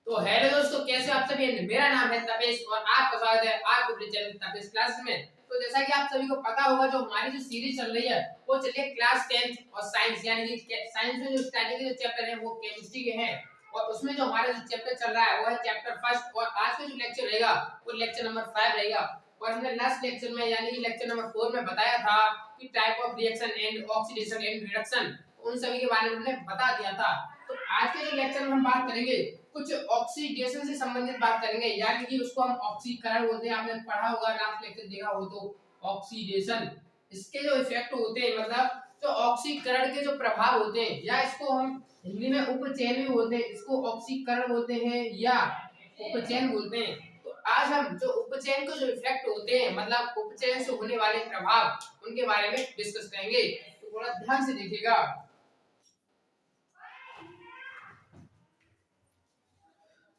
तो हेलो दोस्तों, कैसे आप सभी। मेरा नाम है तपेश और आपका स्वागत है आपके अपने चैनल तपेश क्लास में। तो जैसा कि आप सभी को पता होगा, जो हमारी जो सीरीज चल रही है वो चल रही है क्लास 10th और साइंस, यानी कि साइंस में जो स्टार्टिंग के जो चैप्टर है वो केमिस्ट्री के हैं। और उसमें जो हमारा जो चैप्टर चल रहा है वो है चैप्टर फर्स्ट। और आज का जो लेक्चर रहेगा वो लेक्चर नंबर 5 रहेगा। और हमने लास्ट लेक्चर में यानी कि लेक्चर नंबर 4 में बताया था कि type of reaction and oxidation and reduction, उन सभी के बारे में हमने बता दिया था। तो आज के जो लेक्चर में हम बात करेंगे कुछ ऑक्सीडेशन से संबंधित बात करेंगे, यानी कि उसको हम ऑक्सीकरण बोलते हैं। आपने पढ़ा होगा, लास्ट लेक्चर देखा हो तो ऑक्सीडेशन, इसके जो इफेक्ट होते हैं, मतलब जो ऑक्सीकरण के जो प्रभाव होते हैं, या इसको हम हिंदी में उपचयन भी बोलते हैं, इसको ऑक्सीकरण बोलते हैं या उपचयन बोलते हैं। तो आज हम जो उपचयन के जो इफेक्ट होते हैं, मतलब उपचयन से होने वाले प्रभाव, उनके बारे में डिस्कस करेंगे। तो थोड़ा ध्यान से देखिएगा।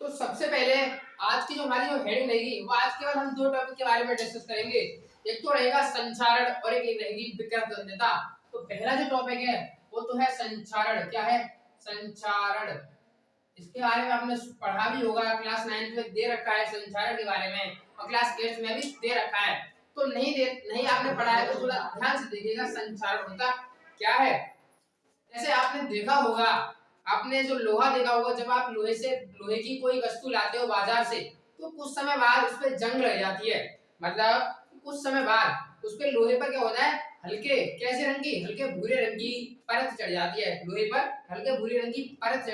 तो सबसे पहले आज की जो हमारी जो हेडिंग रहेगी वो आज केवल हम दो टॉपिक के बारे में डिस्कस करेंगे। एक तो रहेगा संचारण और एक रहेगी विकृत द्वंद्वता। तो पहला जो टॉपिक है वो तो है संचारण। क्या है? संचारण। इसके बारे में आपने पढ़ा भी होगा, क्लास 9 में दे रखा है संचारण के बारे में, और क्लास 8 में भी दे रखा है। तो नहीं आपने पढ़ा है तो थोड़ा ध्यान से देखिएगा संचारण होता क्या है। जैसे आपने देखा होगा, आपने जो लोहा देखा होगा, जब आप लोहे की कोई वस्तु लाते हो बाजार से, तो कुछ समय बाद उस पर जंग लग जाती है। मतलब कुछ समय बाद उस पे लोहे पर क्या होता है, हल्के कैसे रंग की, हल्के भूरे रंग की परत चढ़ जाती है। लोहे पर हल्के भूरे रंग की परत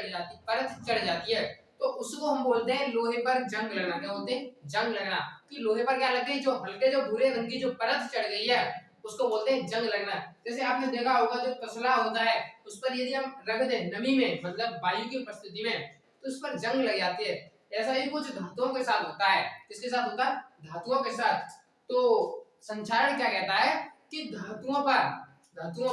चढ़ जाती है। तो उसको हम बोलते हैं लोहे पर जंग लगना। क्या बोलते हैं? जंग लगना। कि लोहे पर क्या लग गई, जो हल्के जो भूरे रंग की जो परत चढ़ गई है, उसको बोलते हैं जंग लगना। जैसे आपने देखा होगा, जो तसला होता है उस पर यदि हम रख दें नमी में, मतलब वायु की उपस्थिति में, तो उस पर जंग लग जाती है। ऐसा ही कुछ धातुओं के साथ होता है। किसके साथ होता है? धातुओं के साथ। तो संचारण क्या कहता है कि धातुओं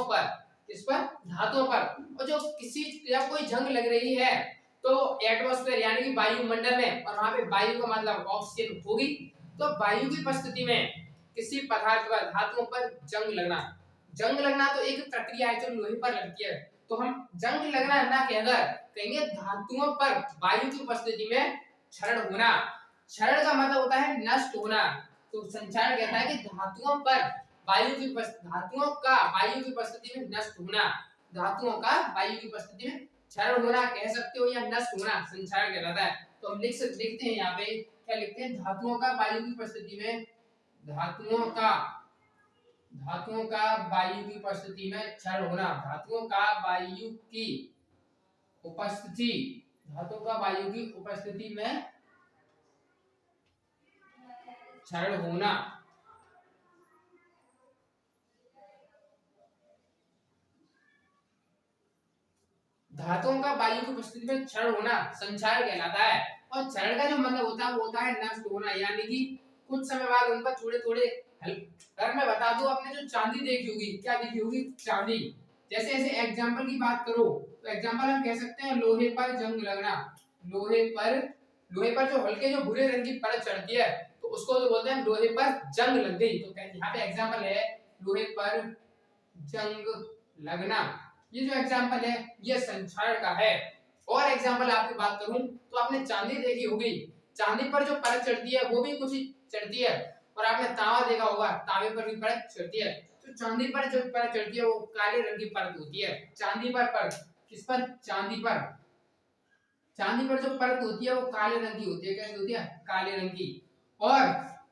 पर किस पर? धातुओं पर। और जो किसी जब कोई जंग लग रही है तो एटमॉस्फेयर यानी कि वायुमंडल में, और वहां पे वायु का मतलब ऑक्सीजन होगी, तो वायु की उपस्थिति में किसी पदार्थ पर, धातुओं पर जंग लगना तो एक प्रक्रिया है जो लोहे पर लगती है। तो हम जंग लगना ना कहकर कहेंगे धातुओं पर वायु की उपस्थिति में क्षरण होना। क्षरण का मतलब होता है नष्ट होना। तो संचारण कहता है कि धातुओं का वायु की उपस्थिति में नष्ट होना। धातुओं का वायु की उपस्थिति में क्षरण होना कह सकते हो, या नष्ट होना संचारण कहलाता है। तो हम लिखते हैं यहाँ पे, क्या लिखते हैं? धातुओं का वायु की उपस्थिति में, धातुओं का वायु की उपस्थिति में क्षरण होना। धातुओं का वायु की उपस्थिति में क्षरण होना। धातुओं का वायु की उपस्थिति में क्षरण होना संचारण कहलाता है। और क्षरण का जो मतलब होता है वो होता है नष्ट होना, यानी कि कुछ समय बाद उन पर थोड़े अगर मैं बता दूं, आपने जो चांदी देखी होगी, क्या देखी होगी? चांदी। जैसे ऐसे एग्जांपल की बात करो तो एग्जांपल हम कह सकते हैं लोहे पर जंग लगना। लोहे पर जो हल्के जो भूरे रंग की परत चढ़ती है, तो उसको तो बोलते हैं लोहे पर जंग लग गई। तो यहाँ पे एग्जांपल है लोहे पर जंग लगना। ये जो एग्जांपल है ये संचारण का है। और एग्जांपल आपकी बात करूं तो आपने चांदी देखी होगी, चांदी पर जो परत चढ़ती है वो भी कुछ चढ़ती है। और आपने तांबा देखा होगा, तांबे पर भी परत चढ़ती है। तो चांदी पर जो परत चढ़ती है वो काले रंग की परत होती है। चांदी पर किस पर? चांदी पर जो परत होती है वो काले रंग की होती है। कैसी होती है? काले रंग की। और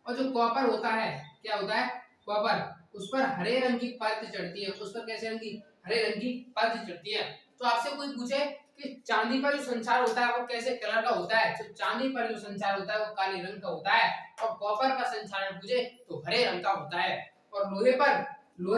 जो कॉपर होता है, क्या होता है? कॉपर, उस पर हरे रंग की परत चढ़ती है। उस पर कैसे रंग की? हरे रंग की परत चढ़ती है। तो आपसे कोई पूछे कि चांदी पर जो संचार होता है वो कैसे कलर का होता है, तो चांदी पर जो संचार होता है वो काले रंग का होता है। और कॉपर का संचार पूछे तो हरे रंग का होता है। और लोहे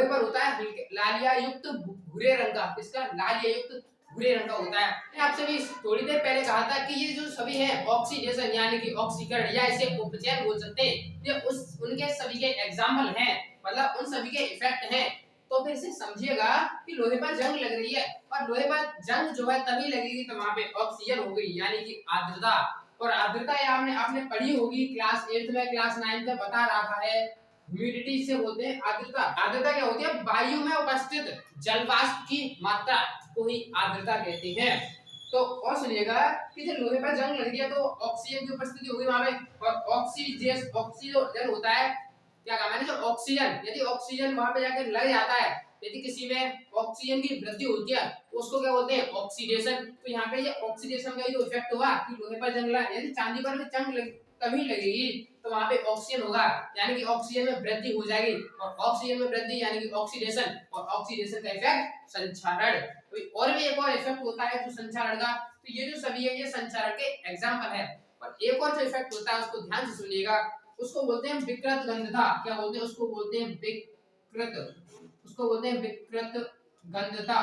पर होता है लालिया युक्त भूरे रंग का। किसका? लालिया युक्त भूरे रंग का होता है। मैं आपसे भी थोड़ी देर पहले कहा था कि ये जो सभी है ऑक्सीडेशन यानी कि ऑक्सीकरण, या इसे उपचयन बोल सकते हैं, ये उनके सभी के एग्जाम्पल हैं, मतलब उन सभी के इफेक्ट हैं। तो फिर से समझिएगा कि लोहे पर जंग लग रही है, और लोहे पर जंग जो है तभी लगेगी तो वहां पे ऑक्सीजन हो गई, यानी कि आर्द्रता। और आर्द्रता आपने पढ़ी होगी क्लास 8 में, क्लास 9 में बता रहा है। ह्यूमिडिटी से बोलते हैं आर्द्रता। आर्द्रता क्या होती है? वायु में उपस्थित जल वाष्प की मात्रा को ही आर्द्रता कहते हैं। तो और सुनिएगा कि जब लोहे पर जंग लग गया तो ऑक्सीजन की उपस्थिति होगी वहां पे, और ऑक्सीजन होता है, क्या काम है, जो ऑक्सीजन, यदि ऑक्सीजन वहां पे जाके लग जाता है, यदि किसी में ऑक्सीजन की वृद्धि होती है तो उसको क्या बोलते हैं, ऑक्सीडेशन। तो यहाँ पे ये ऑक्सीडेशन का ही तो इफेक्ट हुआ कि लोहे पर जंग लगा, यदि चांदी पर भी जंग कभी लगेगी तो वहां पे ऑक्सीजन होगा, यानी कि ऑक्सीजन में वृद्धि हो जाएगी, और ऑक्सीजन में वृद्धि यानी कि ऑक्सीडेशन, और ऑक्सीडेशन का इफेक्ट संक्षारण। और भी एक और इफेक्ट होता है जो संक्षारण का, तो ये जो सभी है ये संक्षारण के एग्जांपल है। और एक और जो इफेक्ट होता है उसको ध्यान से सुनिएगा, उसको बोलते हैं विकृत गंधता। क्या बोलते हैं उसको, बोलते हैं विकृत, उसको बोलते हैं विकृत गंधता।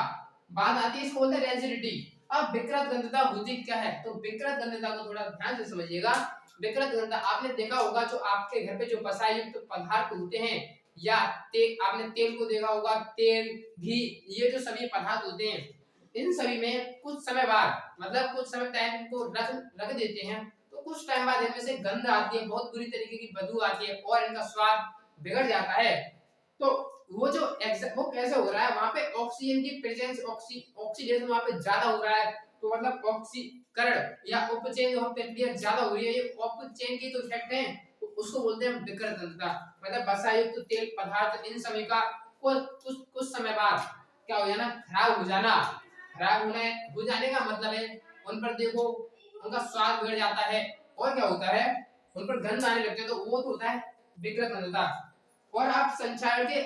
बात आती है इसको बोलते हैं रेजिडिटी। अब विकृत गंधता होती क्या है, तो विकृत गंधता को थोड़ा ध्यान से समझिएगा। विकृत गंधता आपने देखा होगा जो आपके घर पे जो वसायुक्त पदार्थ होते हैं, या तेल, आपने तेल को देखा होगा, तेल, घी, ये जो सभी पदार्थ होते हैं, इन सभी में कुछ समय बाद, मतलब कुछ समय टाइम इनको रख देते हैं, तो कुछ टाइम बाद इनमें से गंध आती है, बहुत बुरी तरीके की बदबू आती है, और इनका स्वाद बिगड़ जाता है। तो वो कैसे हो रहा है, वहां पे ऑक्सीजन की प्रेजेंस, ऑक्सीडेशन वहां पे ज्यादा हो रहा है, तो मतलब ऑक्सीकरण या उपचयन जो प्रक्रिया ज्यादा हो रही है, ये उपचयन की तो इफेक्ट है, तो उसको बोलते हैं विकृत गंधता। मतलब वसायुक्त तेल पदार्थ इन सभी का कुछ समय बाद क्या हो जाना, खराब हो जाना। खराब होने हो जाने का मतलब है उन पर देखो उनका स्वाद बिगड़ जाता है, और क्या होता है, उन पर गंध आने लगते हैं, तो वो तो होता है विकृत गंधता। और आप संचार के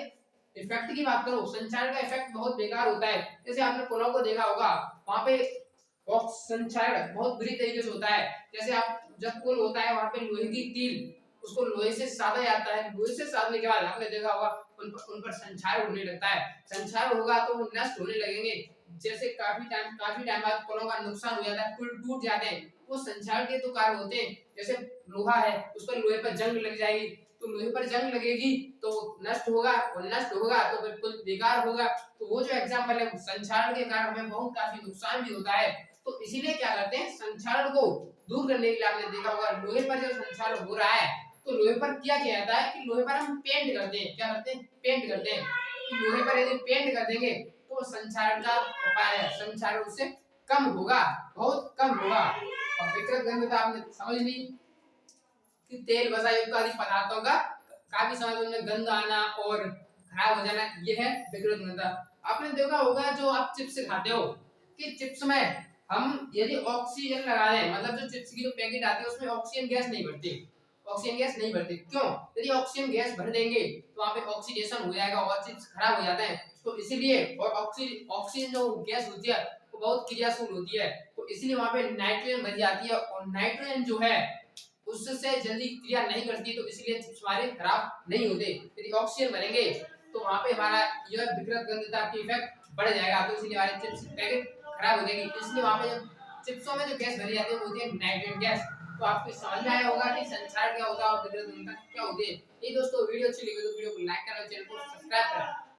इफेक्ट की बात करो, संचार का इफेक्ट बहुत बेकार होता है। जैसे आपने पुलाव को देखा होगा, वहां पे संचार बहुत बुरी तरीके से होता है। जैसे आप जब पुल होता है वहां पे लोहे की कील, उसको लोहे से साधा जाता है, लोहे से साधने के बाद आपने देखा होगा उन पर संचार होने लगता है। संचार होगा तो वो नष्ट होने लगेंगे। जैसे काफी टाइम बाद पुलों का नुकसान हो जाता है, पुल टूट जाते हैं, वो संचार के तो कारण होते हैं। जैसे लोहा है, उस पर लोहे पर जंग लग जाएगी, तो लोहे पर जंग लगेगी तो नष्ट होगा, और नष्ट होगा तो बिल्कुल बेकार होगा। तो वो जो एग्जांपल है, संचारण के कारण हमें बहुत काफी नुकसान भी होता है। तो इसीलिए क्या करते हैं, संचारण को दूर करने के लिए आपने देखा होगा लोहे पर जो संचारण हो रहा है, तो लोहे पर क्या किया जाता है कि लोहे पर हम पेंट करते हैं। क्या करते हैं, पेंट करते हैं। कि लोहे पर यदि पेंट कर देंगे तो संचारण का उपाय है, संचारण उससे कम होगा, बहुत कम होगा। और विकृत गंधता आपने समझ ली कि तेल वसायुक्त आदि पदार्थों का काफी समय उनमें गंध आना और खराब हो जाना, ये है विकृत गंधता। आपने देखा होगा जो आप चिप्स खाते हो, कि चिप्स में हम यदि ऑक्सीजन लगा दें, मतलब जो चिप्स की जो पैकेट आती है उसमें ऑक्सीजन गैस नहीं भरती, ऑक्सीजन गैस नहीं भरती, क्यों, यदि ऑक्सीजन गैस भर देंगे तो वहां पे ऑक्सीडेशन हो जाएगा और चिप्स खराब हो जाते हैं। तो इसीलिए, और ऑक्सीजन जो गैस होती है वो बहुत क्रियाशील होती है, तो इसलिए वहां पे नाइट्रोजन भर जाती है, और नाइट्रोजन जो है उससे जल्दी क्रिया नहीं करती, तो इसलिए चिप्स हमारे खराब नहीं होते। यदि ऑक्सीजन भरेंगे तो वहां पे हमारा यह विकृत गंधता की इफेक्ट बढ़ जाएगा, तो इसलिए हमारे चिप्स पैकेट खराब हो जाएगी। इसलिए वहां पे जब चिप्सों में जो गैस भरी जाती है वो होती है नाइट्रोजन गैस। तो आपको समझ में आया होगा कि संचार क्या होता है और विकृत गंधता क्या होती है। ये दोस्तों वीडियो अच्छी लगी तो वीडियो को लाइक करें, चैनल को सब्सक्राइब करें।